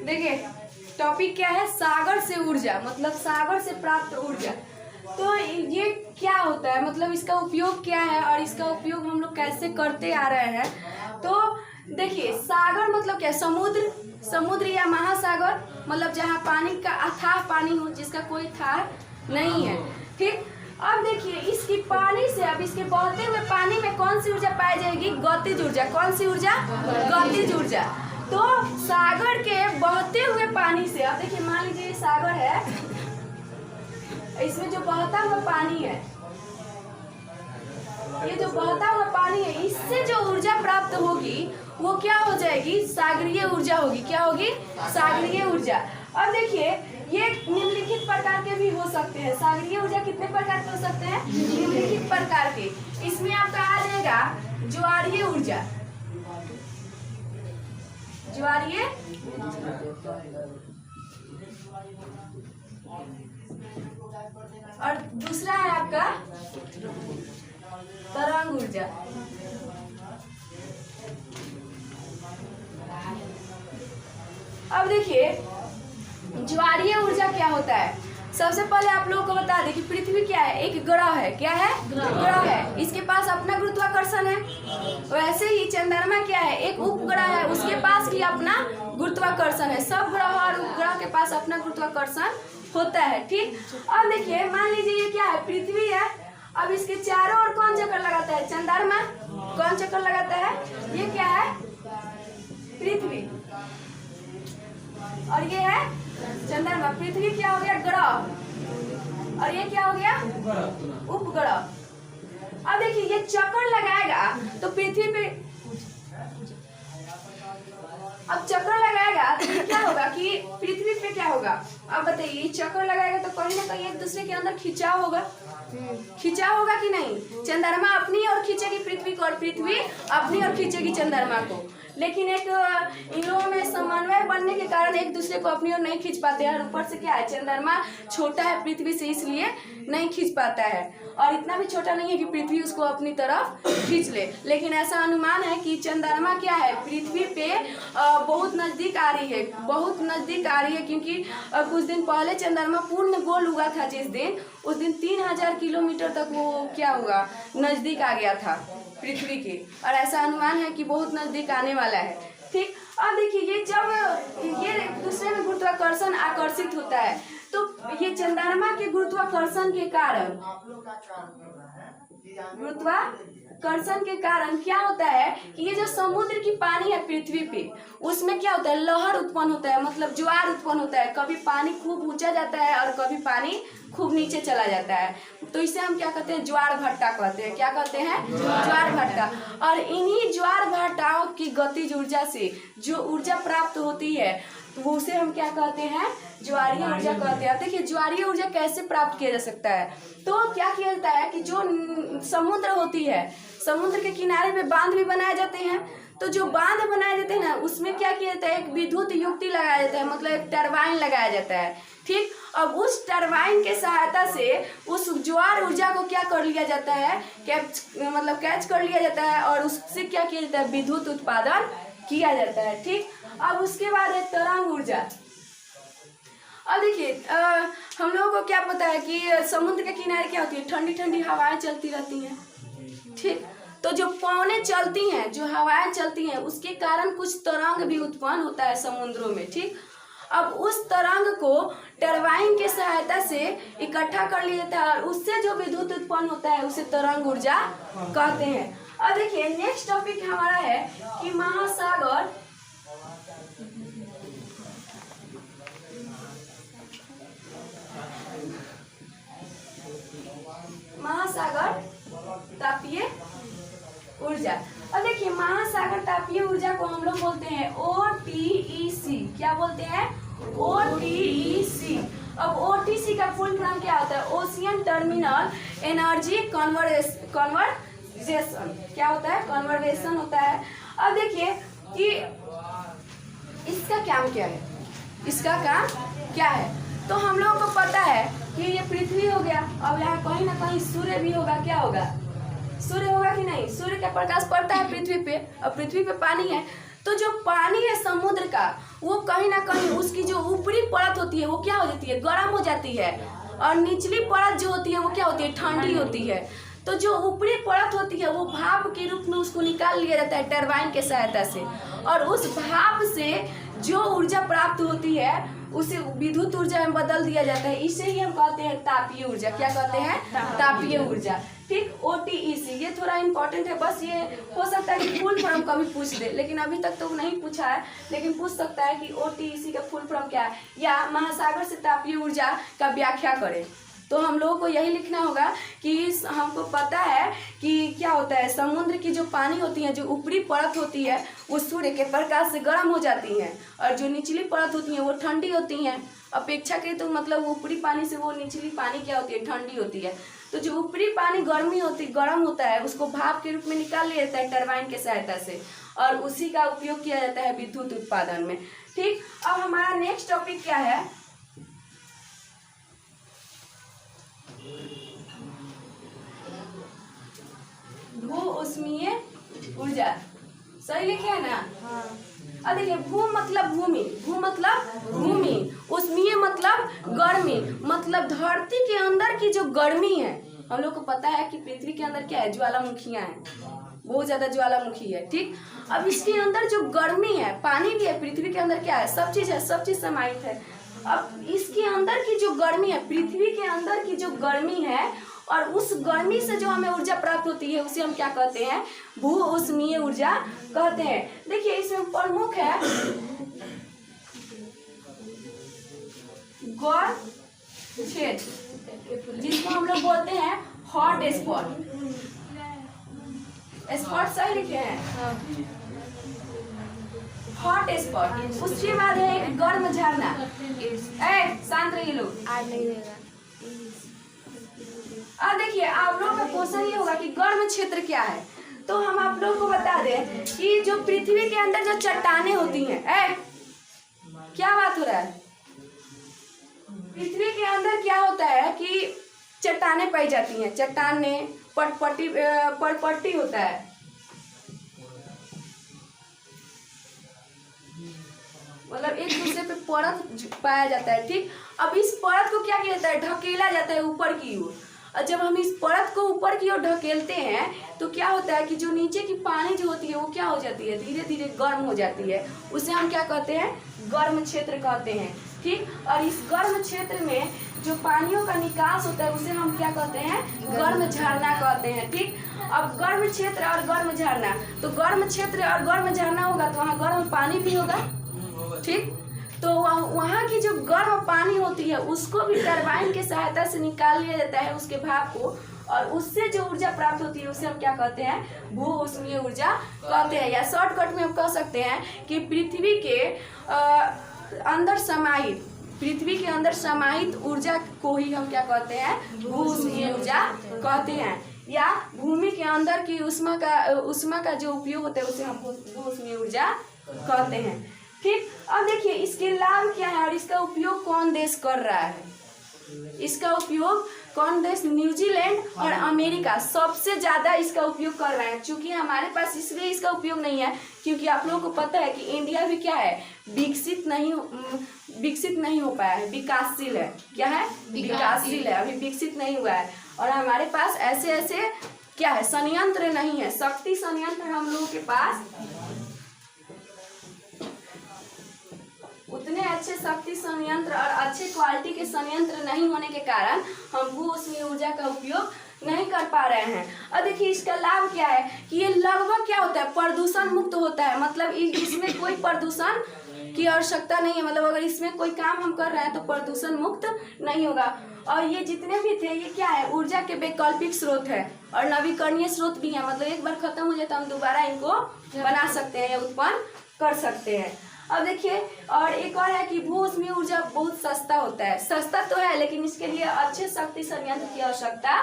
देखिए टॉपिक क्या है, सागर से ऊर्जा, मतलब सागर से प्राप्त ऊर्जा। तो ये क्या होता है, मतलब इसका उपयोग क्या है और इसका उपयोग हम लोग कैसे करते आ रहे हैं। तो देखिए सागर मतलब क्या, समुद्र, समुद्र या महासागर, मतलब जहाँ पानी का अथाह पानी हो, जिसका कोई थाह नहीं है। ठीक, अब देखिए इसकी पानी से, अब इसके बहते हुए पानी में कौन सी ऊर्जा पाई जाएगी, गतिज ऊर्जा। कौन सी ऊर्जा, गतिज ऊर्जा। तो सागर के बहते हुए पानी से, अब देखिए मान लीजिए ये सागर है, इसमें जो बहता हुआ पानी है, ये जो बहता हुआ पानी है, इससे जो ऊर्जा प्राप्त होगी वो क्या हो जाएगी, सागरीय ऊर्जा होगी। क्या होगी, सागरीय ऊर्जा। अब देखिए ये निम्नलिखित प्रकार के भी हो सकते हैं। सागरीय ऊर्जा कितने प्रकार के हो सकते हैं, निम्नलिखित प्रकार के। इसमें आपका आ जाएगा ज्वारीय ऊर्जा, ज्वारीय, और दूसरा है आपका तरंग ऊर्जा। अब देखिए ज्वारीय ऊर्जा क्या होता है। सबसे पहले आप लोगों को बता दें कि पृथ्वी क्या है, एक ग्रह है। क्या है, ग्रह है, इसके पास अपना गुरुत्वाकर्षण है। वैसे ही चंद्रमा क्या है, एक उपग्रह है, उसके पास भी अपना गुरुत्वाकर्षण है। सब ग्रह और उपग्रह के पास अपना गुरुत्वाकर्षण होता है। ठीक, अब देखिए मान लीजिए ये क्या है, पृथ्वी है। अब इसके चारों ओर कौन चक्कर लगाता है, चंद्रमा। कौन चक्कर लगाता है, ये क्या है, पृथ्वी, और ये है चंद्रमा। पृथ्वी क्या हो गया, ग्रह, और ये क्या हो गया, उपग्रह। अब देखिए ये चक्कर लगाएगा तो पृथ्वी पे, अब चक्कर लगाएगा तो क्या होगा कि पृथ्वी पे क्या होगा। अब बताइए चक्कर लगाएगा तो कहीं ना कहीं एक दूसरे के अंदर खिंचाव होगा, खिंचाव होगा कि नहीं। चंद्रमा अपनी ओर खींचेगी पृथ्वी को और पृथ्वी अपनी ओर खींचेगी चंद्रमा को। लेकिन एक इन लोगों में समन्वय बनने के कारण एक दूसरे को अपनी ओर नहीं खींच पाते हैं। और ऊपर से क्या है, चंद्रमा छोटा है पृथ्वी से, इसलिए नहीं खींच पाता है। और इतना भी छोटा नहीं है कि पृथ्वी उसको अपनी तरफ खींच ले। लेकिन ऐसा अनुमान है कि चंद्रमा क्या है, पृथ्वी पे बहुत नजदीक आ रही है, बहुत नजदीक आ रही है। क्योंकि कुछ दिन पहले चंद्रमा पूर्ण गोल हुआ था जिस दिन, उस दिन 3000 किलोमीटर तक वो क्या हुआ, नजदीक आ गया था पृथ्वी के। और ऐसा अनुमान है कि बहुत नजदीक आने वाला है। ठीक, अब देखिए ये जब ये दूसरे में गुरुत्वाकर्षण आकर्षित होता है तो ये चंद्रमा के गुरुत्वाकर्षण के कारण, गुरुत्वाकर्षण के कारण क्या होता है कि ये जो समुद्र की पानी है पृथ्वी पे, उसमें क्या होता है, लहर उत्पन्न होता है, मतलब ज्वार उत्पन्न होता है। कभी पानी खूब ऊंचा जाता है और कभी पानी खूब नीचे चला जाता है। तो इसे हम क्या कहते हैं, ज्वार भट्टा कहते हैं। क्या कहते हैं, ज्वार भट्टा। और इन्हीं ज्वार भट्टाओं की गतिज ऊर्जा से जो ऊर्जा प्राप्त होती है तो वो उसे हम क्या कहते हैं, ज्वारीय ऊर्जा कहते हैं। देखिए ज्वारीय ऊर्जा कैसे प्राप्त किया जा सकता है। तो क्या किया जाता है कि जो समुद्र होती है, समुद्र के किनारे पे बांध भी बनाए जाते हैं। तो जो बांध बनाए जाते हैं ना, उसमें क्या किया जाता है, एक विद्युत युक्ति लगाया जाता है, मतलब एक टरबाइन लगाया जाता है। ठीक, अब उस टरबाइन के सहायता से उस ज्वार ऊर्जा को क्या कर लिया जाता है, कैच कर लिया जाता है और उससे क्या किया जाता है, विद्युत उत्पादन किया जाता है। ठीक, अब उसके बाद है तरंग ऊर्जा। अब देखिए हम लोगों को क्या पता है कि समुद्र के किनारे क्या होती है, ठंडी ठंडी हवाएं चलती रहती हैं। ठीक, तो जो पवनें चलती हैं, जो हवाएं चलती हैं, उसके कारण कुछ तरंग भी उत्पन्न होता है समुद्रों में। ठीक, अब उस तरंग को टरबाइन के सहायता से इकट्ठा कर लिया जाता है और उससे जो विद्युत उत्पन्न होता है उसे तरंग ऊर्जा कहते हैं। अब देखिए नेक्स्ट टॉपिक हमारा है कि महासागर, महासागर तापीय ऊर्जा। और देखिए महासागर तापीय ऊर्जा को हम लोग बोलते हैं OTEC। क्या बोलते हैं, OTEC। अब OTC का फुल फॉर्म क्या होता है, ओशियन टर्मिनल एनर्जी कन्वर्जेशन। क्या होता है, कन्वर्जेशन होता है। अब देखिए कि इसका काम क्या है, इसका काम क्या है। तो हम लोगों को पता है कि ये पृथ्वी हो गया, अब यहाँ कहीं ना कहीं सूर्य भी होगा। क्या होगा, सूर्य होगा कि नहीं, सूर्य का प्रकाश पड़ता है पृथ्वी पे और पृथ्वी पे पानी है। तो जो पानी है समुद्र का वो कहीं ना कहीं उसकी जो ऊपरी परत होती है वो क्या हो जाती है, गर्म हो जाती है, और निचली परत जो होती है वो क्या होती है, ठंडी होती है। तो जो ऊपरी परत होती है वो भाप के रूप में उसको निकाल लिया जाता है टरबाइन के सहायता से, और उस भाप से जो ऊर्जा प्राप्त होती है उसे विद्युत ऊर्जा में बदल दिया जाता है। इसे ही हम कहते हैं तापीय ऊर्जा। क्या कहते हैं, तापीय ऊर्जा। ठीक, OTEC ये थोड़ा इम्पोर्टेंट है, बस ये हो सकता है कि फुल फॉर्म कभी पूछ दे, लेकिन अभी तक तो नहीं पूछा है, लेकिन पूछ सकता है कि OTEC का फुल फॉर्म क्या है, या महासागर से तापीय ऊर्जा का व्याख्या करें। तो हम लोगों को यही लिखना होगा कि हमको पता है कि क्या होता है, समुद्र की जो पानी होती है, जो ऊपरी परत होती है वो सूर्य के प्रकाश से गर्म हो जाती हैं, और जो निचली परत होती है वो ठंडी होती हैं। अपेक्षा के तो मतलब ऊपरी पानी से वो निचली पानी क्या होती है, ठंडी होती है। तो जो ऊपरी पानी गर्म होता है उसको भाप के रूप में निकाल लिया जाता है टरबाइन के सहायता से, और उसी का उपयोग किया जाता है विद्युत उत्पादन में। ठीक, अब हमारा नेक्स्ट टॉपिक क्या है, भू उष्मीय ऊर्जा। सही लिखे है ना? हाँ। अब देखिए, भू मतलब भूमि, भू मतलब भूमि, उष्मीय मतलब गर्मी, मतलब धरती के अंदर की जो गर्मी है। हम लोग को पता है कि पृथ्वी के अंदर क्या है, ज्वालामुखियां हैं, बहुत ज्यादा ज्वालामुखी है। ठीक, अब इसके अंदर जो गर्मी है, पानी भी है, पृथ्वी के अंदर क्या है, सब चीज है, सब चीज समाहित है। अब इसके अंदर की जो गर्मी है, पृथ्वी के अंदर की जो गर्मी है, और उस गर्मी से जो हमें ऊर्जा प्राप्त होती है उसे हम क्या कहते हैं, भू उष्मीय ऊर्जा कहते हैं। देखिए, इसमें प्रमुख है गौर क्षेत्र, जिसको हम लोग बोलते हैं हॉट स्पॉट। स्पॉट सही लिखे हैं, हॉट स्पॉट। उसके बाद है एक गर्म झरना। शांत रहिए लोग, आज नहीं देगा। अब देखिए, आप लोगों का क्वेश्चन ये होगा कि गर्म क्षेत्र क्या है, तो हम आप लोगों को बता दें कि जो पृथ्वी के अंदर जो चट्टानें होती हैं, क्या बात हो रहा है, पृथ्वी के अंदर क्या होता है कि चट्टानें पाई जाती हैं, चट्टानें परपट्टी होता है, मतलब एक दूसरे पे परत पाया जाता है। ठीक, अब इस परत को क्या किया जाता है, ढकेला जाता है ऊपर की ओर, और जब हम इस परत को ऊपर की ओर ढकेलते हैं तो क्या होता है कि जो नीचे की पानी जो होती है वो क्या हो जाती है, धीरे धीरे गर्म हो जाती है। उसे हम क्या कहते हैं, गर्म क्षेत्र कहते हैं। ठीक, और इस गर्म क्षेत्र में जो पानियों का निकास होता है उसे हम क्या कहते हैं, गर्म झरना कहते हैं। ठीक, अब गर्म क्षेत्र और गर्म झरना, तो गर्म क्षेत्र और गर्म झरना होगा तो वहाँ गर्म पानी भी होगा। ठीक, तो वहाँ की जो गर्म पानी होती है उसको भी टरबाइन की सहायता से निकाल लिया जाता है, उसके भाप को, और उससे जो ऊर्जा प्राप्त होती है उसे हम क्या कहते हैं, भू उष्मीय ऊर्जा कहते हैं। या शॉर्टकट में हम कह सकते हैं कि पृथ्वी के अंदर समाहित, पृथ्वी के अंदर समाहित ऊर्जा को ही हम क्या कहते हैं, भू उष्मीय ऊर्जा कहते हैं। या भूमि के अंदर की उष्मा का जो उपयोग होता है उसे हम भू उष्मीय ऊर्जा कहते हैं। ठीक, अब देखिए इसके लाभ क्या है और इसका उपयोग कौन देश कर रहा है। इसका उपयोग कौन देश, न्यूजीलैंड और अमेरिका सबसे ज्यादा इसका उपयोग कर रहे हैं। क्योंकि हमारे पास इसलिए इसका उपयोग नहीं है क्योंकि आप लोगों को पता है कि इंडिया भी क्या है, विकसित नहीं हो पाया है, विकासशील है। क्या है, विकासशील है, अभी विकसित नहीं हुआ है। और हमारे पास ऐसे ऐसे क्या है, संयंत्र नहीं है, शक्ति संयंत्र हम लोगों के पास उतने अच्छे शक्ति संयंत्र और अच्छे क्वालिटी के संयंत्र नहीं होने के कारण हम भू उष्मीय ऊर्जा का उपयोग नहीं कर पा रहे हैं। और देखिए इसका लाभ क्या है कि ये लगभग क्या होता है, प्रदूषण मुक्त होता है। मतलब इसमें कोई प्रदूषण की आवश्यकता नहीं है, मतलब अगर इसमें कोई काम हम कर रहे हैं तो प्रदूषण मुक्त नहीं होगा। और ये जितने भी थे ये क्या है, ऊर्जा के वैकल्पिक स्रोत है और नवीकरणीय स्रोत भी है। मतलब एक बार खत्म हो जाए तो हम दोबारा इनको बना सकते हैं या उत्पन्न कर सकते हैं। अब देखिए, और एक और है कि भू उष्मीय ऊर्जा बहुत सस्ता होता है। सस्ता तो है लेकिन इसके लिए अच्छे शक्ति संयंत्र की आवश्यकता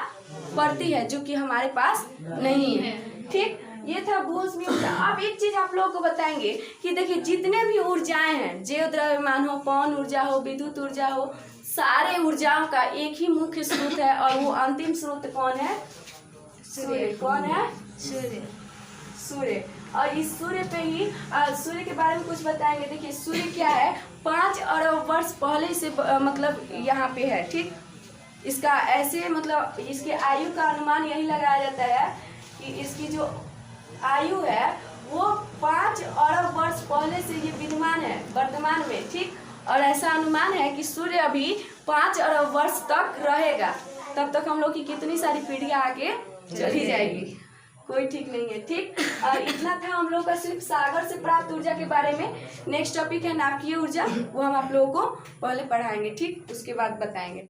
पड़ती है जो कि हमारे पास नहीं है। ठीक, ये था भू उष्मीय ऊर्जा। अब एक चीज आप लोगों को बताएंगे कि देखिए जितने भी ऊर्जाएं हैं, जैव द्रव्यमान हो, पवन ऊर्जा हो, विद्युत ऊर्जा हो, सारे ऊर्जाओं का एक ही मुख्य स्रोत है और वो अंतिम स्रोत कौन है, सूर्य। कौन है, सूर्य। और इस सूर्य पे ही सूर्य के बारे में कुछ बताएंगे। देखिए सूर्य क्या है, 5 अरब वर्ष पहले से मतलब यहाँ पे है, ठीक। इसका ऐसे मतलब इसके आयु का अनुमान यही लगाया जाता है कि इसकी जो आयु है वो 5 अरब वर्ष पहले से ये विद्यमान है वर्तमान में, ठीक। और ऐसा अनुमान है कि सूर्य अभी 5 अरब वर्ष तक रहेगा, तब तक हम लोग की कितनी सारी पीढ़ियां आगे चली जाएगी, कोई ठीक नहीं है, ठीक। इतना था हम लोग का सिर्फ सागर से प्राप्त ऊर्जा के बारे में। नेक्स्ट टॉपिक है नाभिकीय ऊर्जा, वो हम आप लोगों को पहले पढ़ाएंगे, ठीक, उसके बाद बताएंगे।